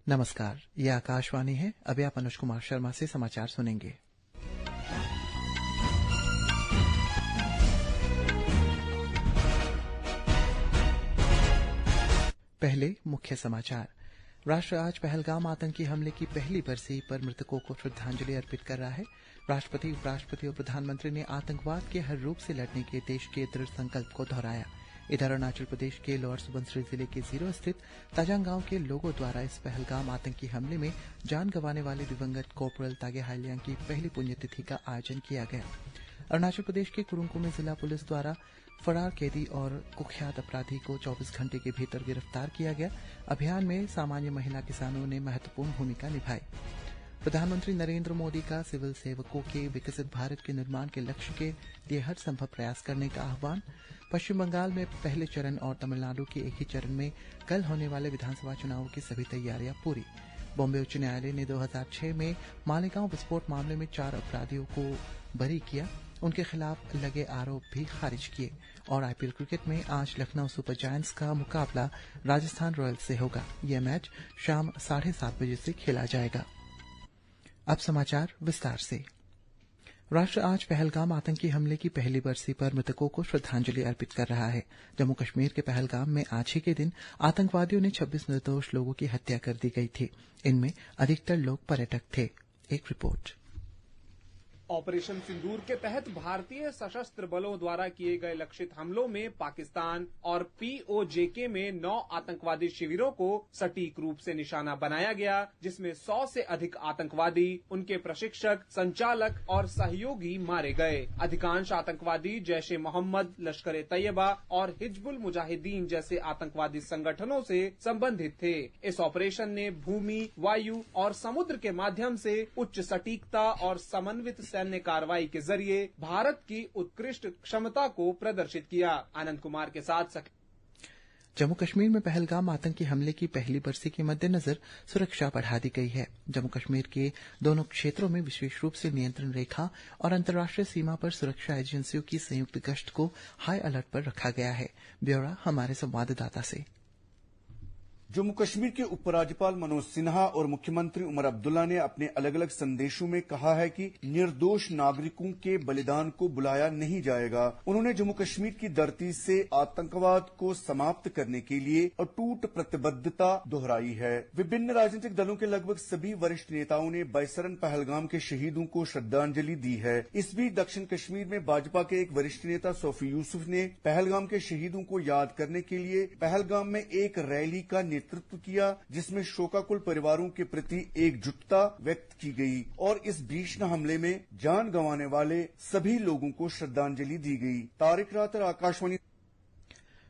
नमस्कार, ये आकाशवाणी है। अभी आप अनुज कुमार शर्मा से समाचार सुनेंगे। पहले मुख्य समाचार। राष्ट्र आज पहलगाम आतंकी हमले की पहली बरसी पर मृतकों को श्रद्धांजलि अर्पित कर रहा है। राष्ट्रपति, उपराष्ट्रपति और प्रधानमंत्री ने आतंकवाद के हर रूप से लड़ने के देश के दृढ़ संकल्प को दोहराया। इधर अरुणाचल प्रदेश के लोअर सुबनसिरी जिले के जीरो स्थित ताजांग गांव के लोगों द्वारा इस पहलगाम आतंकी हमले में जान गंवाने वाले दिवंगत कॉर्पोरल तागे हाइलियांग की पहली पुण्यतिथि का आयोजन किया गया। अरुणाचल प्रदेश के कुरुंग में जिला पुलिस द्वारा फरार कैदी और कुख्यात अपराधी को 24 घंटे के भीतर गिरफ्तार किया गया। अभियान में सामान्य महिला किसानों ने महत्वपूर्ण भूमिका निभाई। प्रधानमंत्री नरेंद्र मोदी का सिविल सेवकों के विकसित भारत के निर्माण के लक्ष्य के लिए हर संभव प्रयास करने का आह्वान। पश्चिम बंगाल में पहले चरण और तमिलनाडु के एक ही चरण में कल होने वाले विधानसभा चुनावों की सभी तैयारियां पूरी। बॉम्बे उच्च न्यायालय ने 2006 में मालेगांव विस्फोट मामले में 4 अपराधियों को बरी किया। उनके खिलाफ लगे आरोप भी खारिज किए। और आईपीएल क्रिकेट में आज लखनऊ सुपर जायंट्स का मुकाबला राजस्थान रॉयल्स से होगा। यह मैच शाम 7:30 बजे से खेला जाएगा। अब समाचार विस्तार से। राष्ट्र आज पहलगाम आतंकी हमले की पहली बरसी पर मृतकों को श्रद्धांजलि अर्पित कर रहा है। जम्मू कश्मीर के पहलगाम में आज ही के दिन आतंकवादियों ने 26 निर्दोष लोगों की हत्या कर दी गई थी। इनमें अधिकतर लोग पर्यटक थे। एक रिपोर्ट। ऑपरेशन सिंदूर के तहत भारतीय सशस्त्र बलों द्वारा किए गए लक्षित हमलों में पाकिस्तान और पीओजेके में 9 आतंकवादी शिविरों को सटीक रूप से निशाना बनाया गया, जिसमें 100 से अधिक आतंकवादी, उनके प्रशिक्षक, संचालक और सहयोगी मारे गए। अधिकांश आतंकवादी जैश-ए मोहम्मद, लश्कर-ए-तैयबा और हिजबुल मुजाहिदीन जैसे आतंकवादी संगठनों से संबंधित थे। इस ऑपरेशन ने भूमि, वायु और समुद्र के माध्यम से उच्च सटीकता और समन्वित सैन्य कार्रवाई के जरिए भारत की उत्कृष्ट क्षमता को प्रदर्शित किया। आनंद कुमार के साथ जम्मू कश्मीर में पहलगाम आतंकी हमले की पहली बरसी के मद्देनजर सुरक्षा बढ़ा दी गई है। जम्मू कश्मीर के दोनों क्षेत्रों में विशेष रूप से नियंत्रण रेखा और अंतर्राष्ट्रीय सीमा पर सुरक्षा एजेंसियों की संयुक्त गश्त को हाई अलर्ट पर रखा गया है। ब्यौरा हमारे संवाददाता से। जम्मू कश्मीर के उपराज्यपाल मनोज सिन्हा और मुख्यमंत्री उमर अब्दुल्ला ने अपने अलग अलग संदेशों में कहा है कि निर्दोष नागरिकों के बलिदान को बुलाया नहीं जाएगा। उन्होंने जम्मू कश्मीर की धरती से आतंकवाद को समाप्त करने के लिए अटूट प्रतिबद्धता दोहराई है। विभिन्न राजनीतिक दलों के लगभग सभी वरिष्ठ नेताओं ने बैसरन पहलगाम के शहीदों को श्रद्धांजलि दी है। इस बीच दक्षिण कश्मीर में भाजपा के एक वरिष्ठ नेता सोफी यूसुफ ने पहलगाम के शहीदों को याद करने के लिए पहलगाम में एक रैली का नेतृत्व किया, जिसमें शोकाकुल परिवारों के प्रति एकजुटता व्यक्त की गई और इस भीषण हमले में जान गंवाने वाले सभी लोगों को श्रद्धांजलि दी गई। तारिक रातर, आकाशवाणी।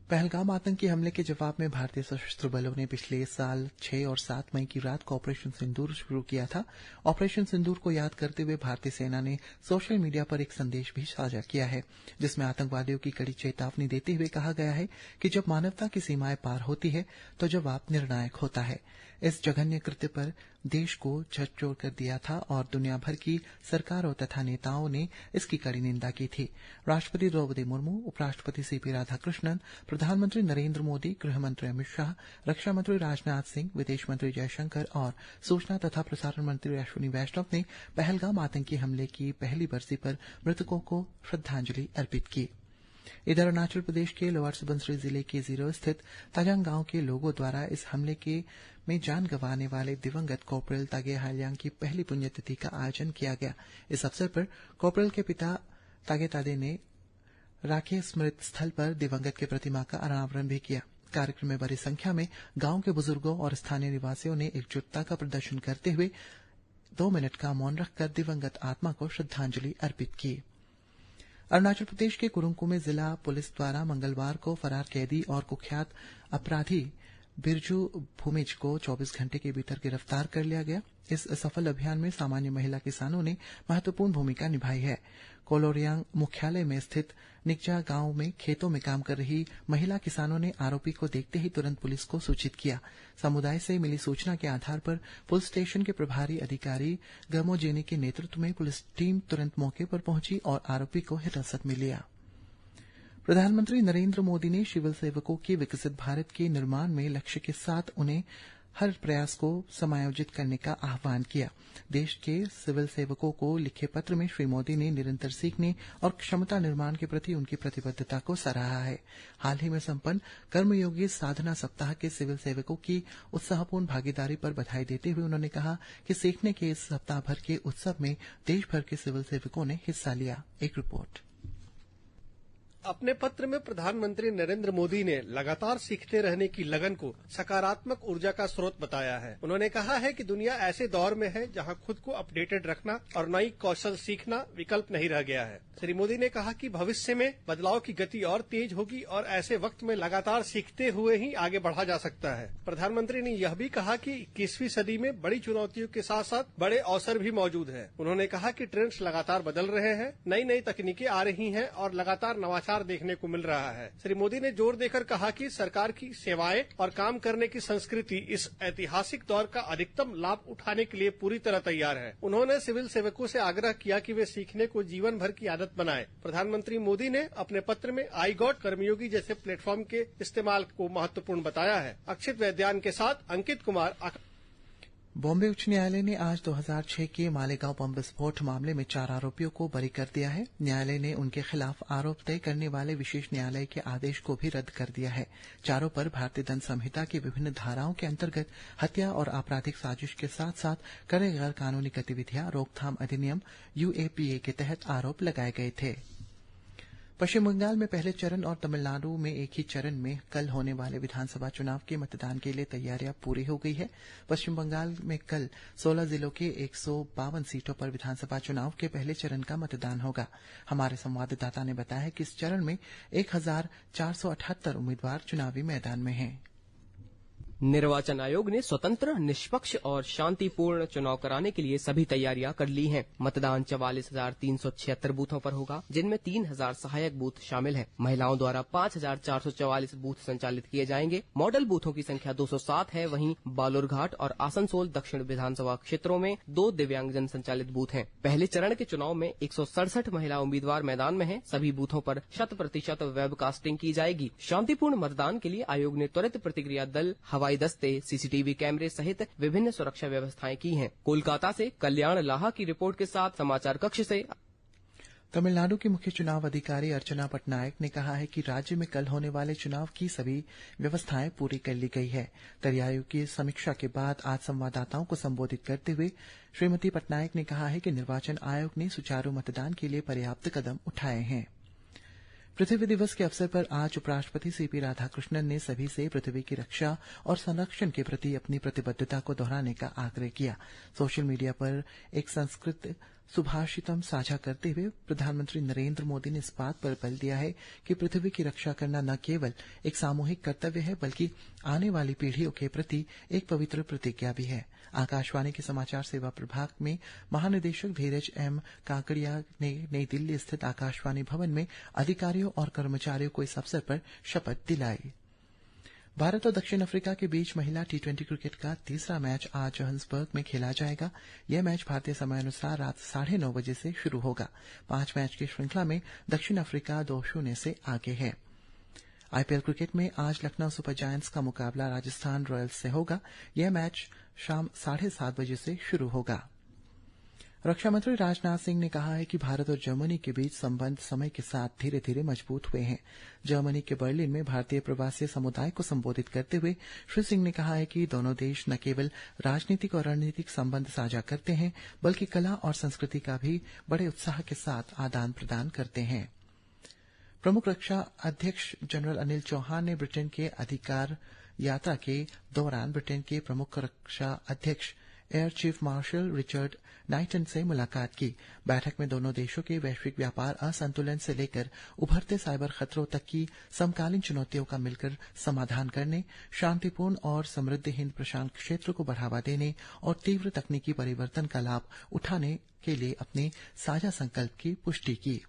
पहलगाम आतंकी हमले के जवाब में भारतीय सशस्त्र बलों ने पिछले साल 6 और 7 मई की रात को ऑपरेशन सिंदूर शुरू किया था। ऑपरेशन सिंदूर को याद करते हुए भारतीय सेना ने सोशल मीडिया पर एक संदेश भी साझा किया है, जिसमें आतंकवादियों की कड़ी चेतावनी देते हुए कहा गया है कि जब मानवता की सीमाएं पार होती है तो जवाब निर्णायक होता है। इस जघन्य कृत्य पर देश को झकझोर कर दिया था और दुनिया भर की सरकारों तथा नेताओं ने इसकी कड़ी निंदा की थी। राष्ट्रपति द्रौपदी मुर्मू, उपराष्ट्रपति सीपी राधाकृष्णन, प्रधानमंत्री नरेंद्र मोदी, गृहमंत्री अमित शाह, रक्षा मंत्री राजनाथ सिंह, विदेश मंत्री जयशंकर और सूचना तथा प्रसारण मंत्री अश्विनी वैष्णव ने पहलगाम आतंकी हमले की पहली बरसी पर मृतकों को श्रद्धांजलि अर्पित की। इधर अरुणाचल प्रदेश के लोअर सुबनसिरी जिले के जीरो स्थित ताजांग गांव के लोगों द्वारा इस हमले में जान गंवाने वाले दिवंगत कॉर्पोरल तागे हाइलियांग की पहली पुण्यतिथि का आयोजन किया गया। इस अवसर पर कॉर्पोरल के पिता तागे तादे ने राखे स्मृति स्थल पर दिवंगत की प्रतिमा का अनावरण भी किया। कार्यक्रम में बड़ी संख्या में गांव के बुजुर्गों और स्थानीय निवासियों ने एकजुटता का प्रदर्शन करते हुए 2 मिनट का मौन रखकर दिवंगत आत्मा को श्रद्धांजलि अर्पित की। अरुणाचल प्रदेश के कुरुंग में जिला पुलिस द्वारा मंगलवार को फरार कैदी और कुख्यात अपराधी बिरजू भूमिज को 24 घंटे के भीतर गिरफ्तार कर लिया गया। इस सफल अभियान में सामान्य महिला किसानों ने महत्वपूर्ण भूमिका निभाई है। कोलोरियांग मुख्यालय में स्थित निकजा गांव में खेतों में काम कर रही महिला किसानों ने आरोपी को देखते ही तुरंत पुलिस को सूचित किया। समुदाय से मिली सूचना के आधार पर पुलिस स्टेशन के प्रभारी अधिकारी गमोजेनी के नेतृत्व में पुलिस टीम तुरंत मौके पर पहुंची और आरोपी को हिरासत में लिया। प्रधानमंत्री नरेंद्र मोदी ने सिविल सेवकों के विकसित भारत के निर्माण में लक्ष्य के साथ उन्हें हर प्रयास को समायोजित करने का आह्वान किया। देश के सिविल सेवकों को लिखे पत्र में श्री मोदी ने निरंतर सीखने और क्षमता निर्माण के प्रति उनकी प्रतिबद्धता को सराहा है। हाल ही में संपन्न कर्मयोगी साधना सप्ताह के सिविल सेवकों की उत्साहपूर्ण भागीदारी पर बधाई देते हुए उन्होंने कहा कि सीखने के इस सप्ताह भर के उत्सव में देश भर के सिविल सेवकों ने हिस्सा लिया। एक रिपोर्ट। अपने पत्र में प्रधानमंत्री नरेंद्र मोदी ने लगातार सीखते रहने की लगन को सकारात्मक ऊर्जा का स्रोत बताया है। उन्होंने कहा है कि दुनिया ऐसे दौर में है जहां खुद को अपडेटेड रखना और नई कौशल सीखना विकल्प नहीं रह गया है। श्री मोदी ने कहा कि भविष्य में बदलाव की गति और तेज होगी और ऐसे वक्त में लगातार सीखते हुए ही आगे बढ़ा जा सकता है। प्रधानमंत्री ने यह भी कहा कि 21वीं सदी में बड़ी चुनौतियों के साथ साथ बड़े अवसर भी मौजूद हैं। उन्होंने कहा कि ट्रेंड्स लगातार बदल रहे हैं, नई नई तकनीकें आ रही हैं और लगातार नवाचार देखने को मिल रहा है। श्री मोदी ने जोर देकर कहा कि सरकार की सेवाएं और काम करने की संस्कृति इस ऐतिहासिक दौर का अधिकतम लाभ उठाने के लिए पूरी तरह तैयार है। उन्होंने सिविल सेवकों से आग्रह किया कि वे सीखने को जीवन भर की आदत बनाएं। प्रधानमंत्री मोदी ने अपने पत्र में आई गॉट कर्मयोगी जैसे प्लेटफॉर्म के इस्तेमाल को महत्वपूर्ण बताया है। अक्षित वैद्यान के साथ अंकित कुमार। बॉम्बे उच्च न्यायालय ने आज 2006 के मालेगांव बम विस्फोट मामले में 4 आरोपियों को बरी कर दिया है। न्यायालय ने उनके खिलाफ आरोप तय करने वाले विशेष न्यायालय के आदेश को भी रद्द कर दिया है। चारों पर भारतीय दंड संहिता की विभिन्न धाराओं के अंतर्गत हत्या और आपराधिक साजिश के साथ साथ कड़े गैर कानूनी गतिविधियां रोकथाम अधिनियम UAPA के तहत आरोप लगाए गए थे। पश्चिम बंगाल में पहले चरण और तमिलनाडु में एक ही चरण में कल होने वाले विधानसभा चुनाव के मतदान के लिए तैयारियां पूरी हो गई है। पश्चिम बंगाल में कल 16 जिलों के 152 सीटों पर विधानसभा चुनाव के पहले चरण का मतदान होगा। हमारे संवाददाता ने बताया कि इस चरण में 1478 उम्मीदवार चुनावी मैदान में हैं। निर्वाचन आयोग ने स्वतंत्र, निष्पक्ष और शांतिपूर्ण चुनाव कराने के लिए सभी तैयारियां कर ली हैं। मतदान 44,376 बूथों पर होगा, जिनमें 3,000 सहायक बूथ शामिल हैं। महिलाओं द्वारा 5,444 बूथ संचालित किए जाएंगे। मॉडल बूथों की संख्या 207 है। वहीं बालूरघाट और आसनसोल दक्षिण विधानसभा क्षेत्रों में 2 दिव्यांगजन संचालित बूथ हैं। पहले चरण के चुनाव में 167 महिला उम्मीदवार मैदान में हैं। सभी बूथों पर 100% वेबकास्टिंग की जाएगी। शांतिपूर्ण मतदान के लिए आयोग ने त्वरित प्रतिक्रिया दल, हवाई दस्ते, CCTV कैमरे सहित विभिन्न सुरक्षा व्यवस्थाएं की हैं। कोलकाता से कल्याण लाहा की रिपोर्ट के साथ समाचार कक्ष से। तमिलनाडु की मुख्य चुनाव अधिकारी अर्चना पटनायक ने कहा है कि राज्य में कल होने वाले चुनाव की सभी व्यवस्थाएं पूरी कर ली गई है। तैयारियों की समीक्षा के बाद आज संवाददाताओं को संबोधित करते हुए श्रीमती पटनायक ने कहा है कि निर्वाचन आयोग ने सुचारू मतदान के लिए पर्याप्त कदम उठाए हैं। पृथ्वी दिवस के अवसर पर आज उपराष्ट्रपति CP राधाकृष्णन ने सभी से पृथ्वी की रक्षा और संरक्षण के प्रति अपनी प्रतिबद्धता को दोहराने का आग्रह किया। सोशल मीडिया पर एक संस्कृत सुभाषितम साझा करते हुए प्रधानमंत्री नरेंद्र मोदी ने इस बात पर बल दिया है कि पृथ्वी की रक्षा करना न केवल एक सामूहिक कर्तव्य है बल्कि आने वाली पीढ़ियों के प्रति एक पवित्र प्रतिज्ञा भी है। आकाशवाणी के समाचार सेवा प्रभाग में महानिदेशक धीरज M काकड़िया ने नई दिल्ली स्थित आकाशवाणी भवन में अधिकारियों और कर्मचारियों को इस अवसर पर शपथ दिलाई। भारत और दक्षिण अफ्रीका के बीच महिला T20 क्रिकेट का तीसरा मैच आज जोहान्सबर्ग में खेला जाएगा। यह मैच भारतीय समयानुसार रात 9:30 बजे से शुरू होगा। 5 मैच की श्रृंखला में दक्षिण अफ्रीका 2-0 से आगे है। IPL क्रिकेट में आज लखनऊ सुपर जायंट्स का मुकाबला राजस्थान रॉयल्स से होगा। यह मैच शाम 7:30 बजे से शुरू होगा। रक्षा मंत्री राजनाथ सिंह ने कहा है कि भारत और जर्मनी के बीच संबंध समय के साथ धीरे धीरे मजबूत हुए हैं। जर्मनी के बर्लिन में भारतीय प्रवासी समुदाय को संबोधित करते हुए श्री सिंह ने कहा है कि दोनों देश न केवल राजनीतिक और रणनीतिक संबंध साझा करते हैं बल्कि कला और संस्कृति का भी बड़े उत्साह के साथ आदान प्रदान करते हैं। प्रमुख रक्षा अध्यक्ष जनरल अनिल चौहान ने ब्रिटेन के अधिकार यात्रा के दौरान ब्रिटेन के प्रमुख रक्षा अध्यक्ष एयर चीफ मार्शल रिचर्ड नाइटन से मुलाकात की। बैठक में दोनों देशों के वैश्विक व्यापार असंतुलन से लेकर उभरते साइबर खतरों तक की समकालीन चुनौतियों का मिलकर समाधान करने, शांतिपूर्ण और समृद्ध हिंद प्रशांत क्षेत्र को बढ़ावा देने और तीव्र तकनीकी परिवर्तन का लाभ उठाने के लिए अपने साझा संकल्प की पुष्टि की।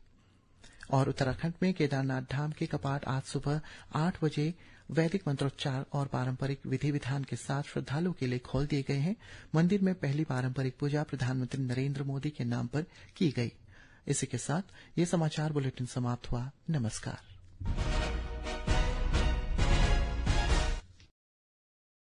और उत्तराखंड में केदारनाथ धाम के कपाट आज सुबह 8 बजे वैदिक मंत्रोच्चार और पारंपरिक विधि विधान के साथ श्रद्धालुओं के लिए खोल दिए गए हैं। मंदिर में पहली पारंपरिक पूजा प्रधानमंत्री नरेंद्र मोदी के नाम पर की गई। इसी के साथ ये समाचार बुलेटिन समाप्त हुआ। नमस्कार।